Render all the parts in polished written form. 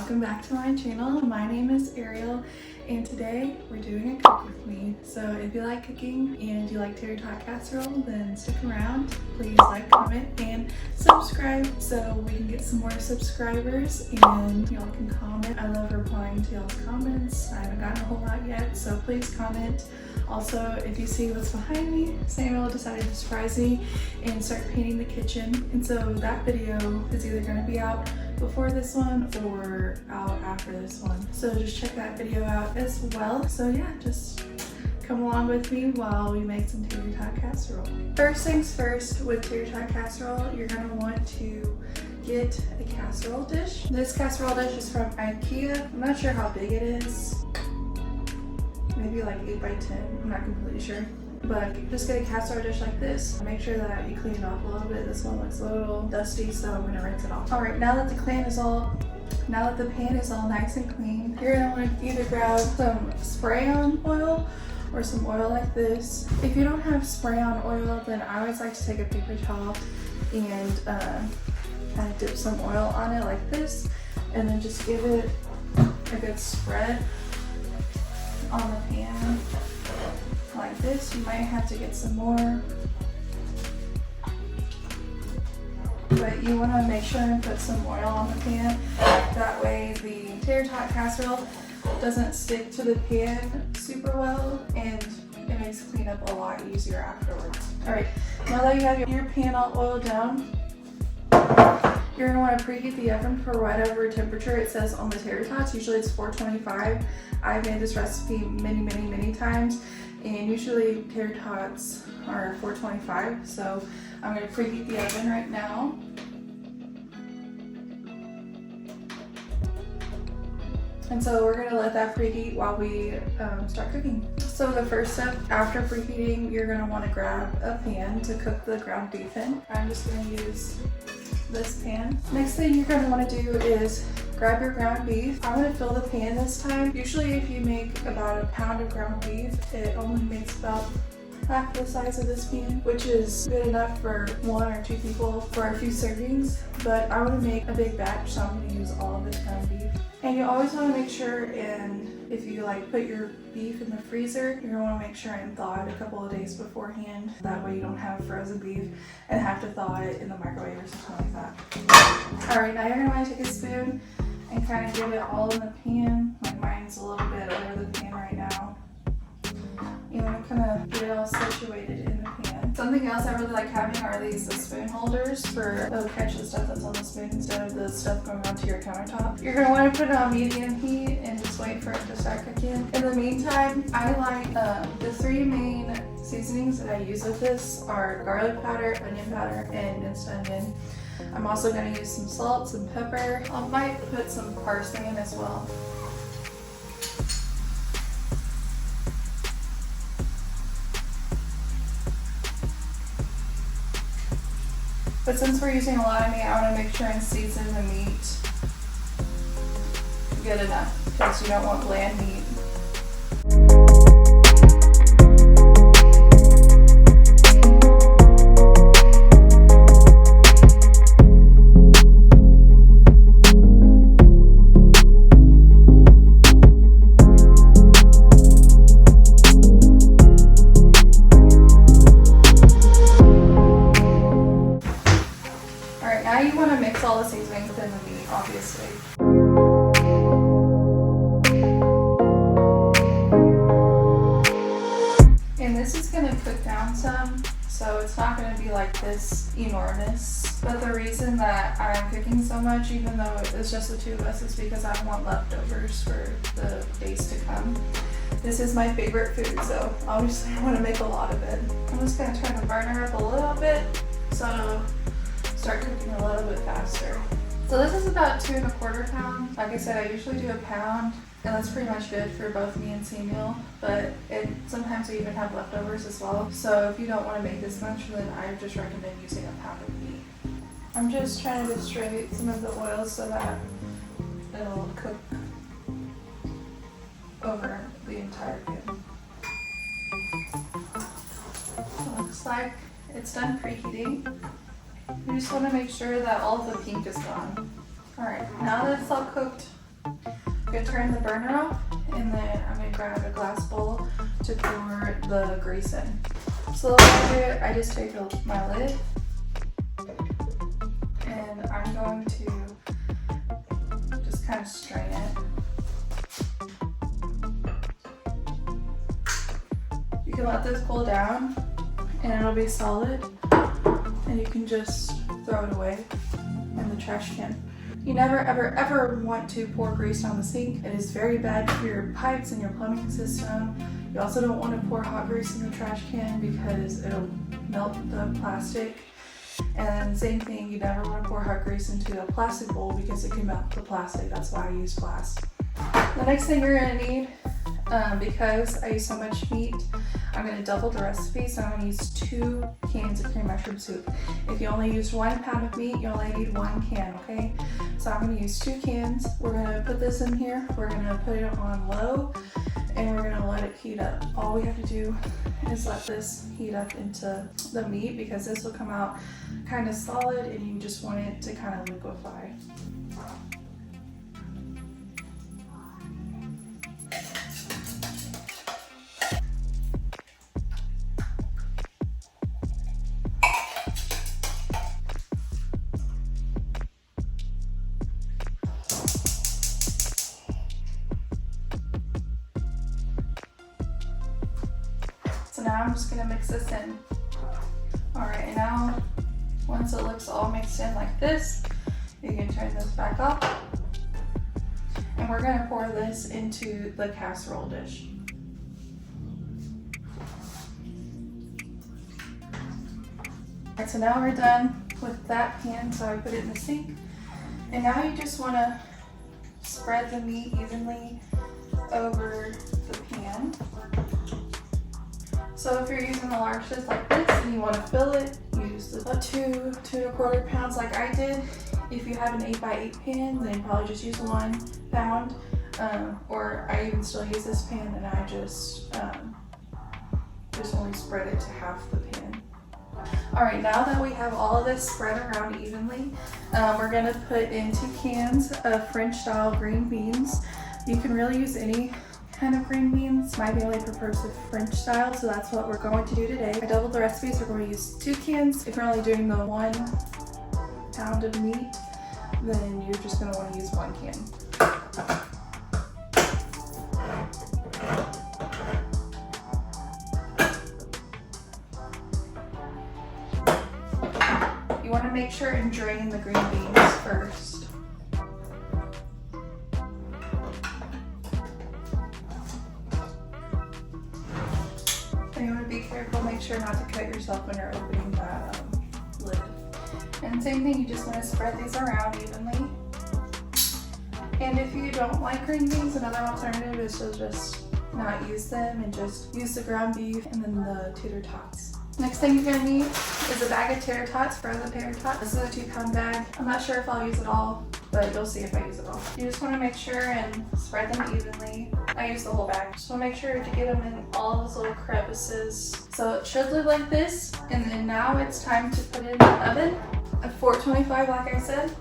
welcome back to my channel. My name is Ariel and today we're doing a cook with me. So if you like cooking and you like Tater Tot Casserole, then stick around. Please like, comment, and subscribe so we can get some more subscribers and y'all can comment. I love replying to y'all's comments. I haven't gotten a whole lot yet, so please comment. Also, if you see what's behind me, Samuel decided to surprise me and start painting the kitchen. And so that video is either going to be out before this one or out after this one. So just check that video out as well. So yeah, just come along with me while we make some tater tot casserole. First things first, with tater tot casserole, you're going to want to get a casserole dish. This casserole dish is from IKEA. I'm not sure how big it is. Maybe like 8 by 10, I'm not completely sure. But just get a casserole dish like this. Make sure that you clean it off a little bit. This one looks a little dusty, so I'm gonna rinse it off. All right, now that the pan is all nice and clean, you're gonna want to either grab some spray-on oil or some oil like this. If you don't have spray-on oil, then I always like to take a paper towel and kind of dip some oil on it like this, and then just give it a good spread on the pan like this. You might have to get some more, but you want to make sure and put some oil on the pan. That way the tater tot casserole doesn't stick to the pan super well and it makes cleanup a lot easier afterwards. Alright, now that you have your pan all oiled down, you're going to want to preheat the oven for whatever temperature it says on the tater tots. Usually it's 425. I've made this recipe many times, and usually tater tots are 425. So I'm going to preheat the oven right now. And so we're going to let that preheat while we start cooking. So the first step after preheating, you're going to want to grab a pan to cook the ground beef in. I'm just going to use this pan. Next thing you're going to want to do is grab your ground beef. I'm going to fill the pan this time. Usually if you make about a pound of ground beef, it only makes about half the size of this pan, which is good enough for 1 or 2 people for a few servings. But I want to make a big batch, so I'm going to use all of this ground beef. And you always want to make sure, and if you like put your beef in the freezer, you're going to want to make sure and thaw it a couple of days beforehand. That way you don't have frozen beef and have to thaw it in the microwave or something like that. Alright, now you're going to want to take a spoon and kind of get it all in the pan. Like mine's a little bit over the pan right now. And I'm kind of get it all situated in the pan. Something else I really like having are these spoon holders for catch the stuff that's on the spoon instead of the stuff going onto your countertop. You're going to want to put it on medium heat and just wait for it to start cooking. In the meantime, I like the 3 main seasonings that I use with this are garlic powder, onion powder, and minced onion. I'm also going to use some salt, some pepper. I might put some parsley in as well. But since we're using a lot of meat, I want to make sure and season the meat good enough because you don't want bland meat. Now you want to mix all the seasonings within the meat, obviously. And this is going to cook down some, so it's not going to be like this enormous. But the reason that I'm cooking so much, even though it's just the 2 of us, is because I want leftovers for the days to come. This is my favorite food, so obviously I want to make a lot of it. I'm just going to turn the burner up a little bit so start cooking a little bit faster. So this is about 2 1/4 pounds. Like I said, I usually do a pound, and that's pretty much good for both me and Samuel, but sometimes we even have leftovers as well. So if you don't want to make this much, then I just recommend using a pound of meat. I'm just trying to distribute some of the oil so that it'll cook over the entire pan. So looks like it's done preheating. You just want to make sure that all of the pink is gone. Alright, now that it's all cooked I'm gonna turn the burner off, and then I'm gonna grab a glass bowl to pour the grease in. So what I do, I just take my lid, and I'm going to just kind of strain it. You can let this cool down, and it'll be solid, and you can just throw it away in the trash can. You never ever want to pour grease on the sink. It is very bad for your pipes and your plumbing system. You also don't want to pour hot grease in the trash can because it'll melt the plastic. And same thing, you never want to pour hot grease into a plastic bowl because it can melt the plastic. That's why I use glass. The next thing you're going to need, because I use so much meat, I'm going to double the recipe, so I'm going to use 2 cans of cream mushroom soup. If you only use 1 pound of meat, you only need 1 can, okay? So I'm going to use 2 cans. We're going to put this in here. We're going to put it on low, and we're going to let it heat up. All we have to do is let this heat up into the meat because this will come out kind of solid, and you just want it to kind of liquefy. So now I'm just gonna mix this in. All right, and now once it looks all mixed in like this, you can turn this back off. And we're gonna pour this into the casserole dish. All right, so now we're done with that pan, so I put it in the sink. And now you just wanna spread the meat evenly over the pan. So if you're using a large dish like this and you want to fill it, use the 2 1/4 pounds like I did. If you have an 8x8 pan, then probably just use 1 pound. Or I even still use this pan, and I just only spread it to half the pan. All right, now that we have all of this spread around evenly, we're gonna put in 2 cans of French style green beans. You can really use any kind of green beans. My family prefers the French style, so that's what we're going to do today. I doubled the recipes. We're going to use 2 cans. If you're only doing the 1 pound of meat, then you're just going to want to use 1 can. You want to make sure and drain the green beans first. And you want to be careful, make sure not to cut yourself when you're opening that lid. And same thing, you just want to spread these around evenly. And if you don't like green beans, another alternative is to just not use them and just use the ground beef and then the tater tots. Next thing you're going to need is a bag of tater tots, frozen tater tots. This is a 2-pound bag. I'm not sure if I'll use it all, but you'll see if I use it all. You just want to make sure and spread them evenly. I use the whole bag. Just want to make sure to get them in all those little crevices. So it should look like this, and then now it's time to put it in the oven at 425, like I said.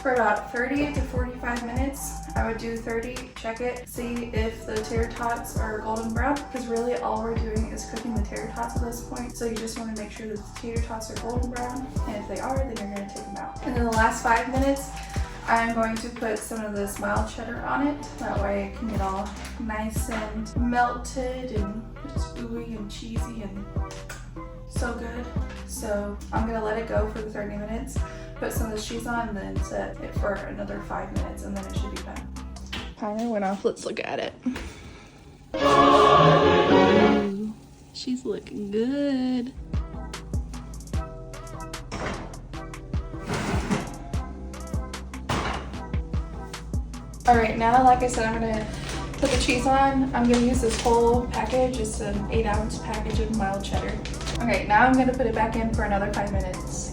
For about 30 to 45 minutes. I would do 30, check it, see if the tater tots are golden brown, because really all we're doing is cooking the tater tots at this point. So you just want to make sure that the tater tots are golden brown, and if they are, then you're going to take them out. And then the last 5 minutes, I'm going to put some of this mild cheddar on it. That way it can get all nice and melted and just ooey and cheesy and so good. So I'm going to let it go for the 30 minutes. Put some of the cheese on, and then set it for another 5 minutes, and then it should be done. Timer went off. Let's look at it. Ooh, she's looking good. All right, now, like I said, I'm gonna put the cheese on. I'm gonna use this whole package. It's an 8-ounce package of mild cheddar. Okay, now I'm gonna put it back in for another 5 minutes.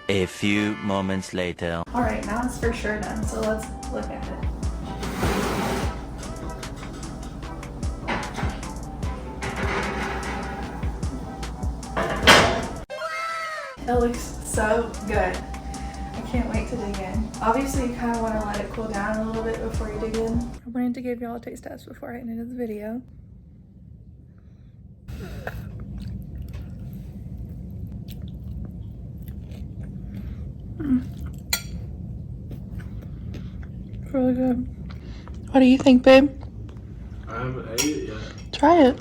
A few moments later. All right, now it's for sure done, so let's look at it. It looks so good. I can't wait to dig in. Obviously, you kind of want to let it cool down a little bit before you dig in. I wanted to give y'all a taste test before I ended the video. Really good. What do you think, babe? I haven't ate it yet. Try it.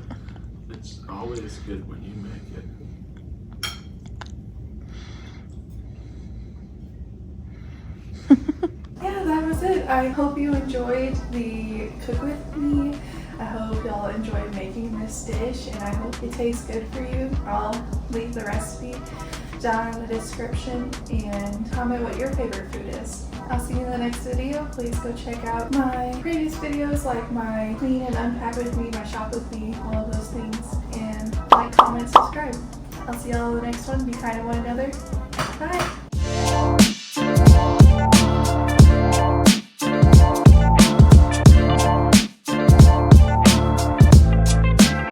It's always good when you make it. Yeah, that was it. I hope you enjoyed the cook with me. I hope y'all enjoyed making this dish, and I hope it tastes good for you. I'll leave the recipe down in the description and comment what your favorite food is. I'll see you in the next video. Please go check out my previous videos like my clean and unpack with me, my shop with me, all of those things. And like, comment, subscribe. I'll see y'all in the next one. Be kind to one another. Bye.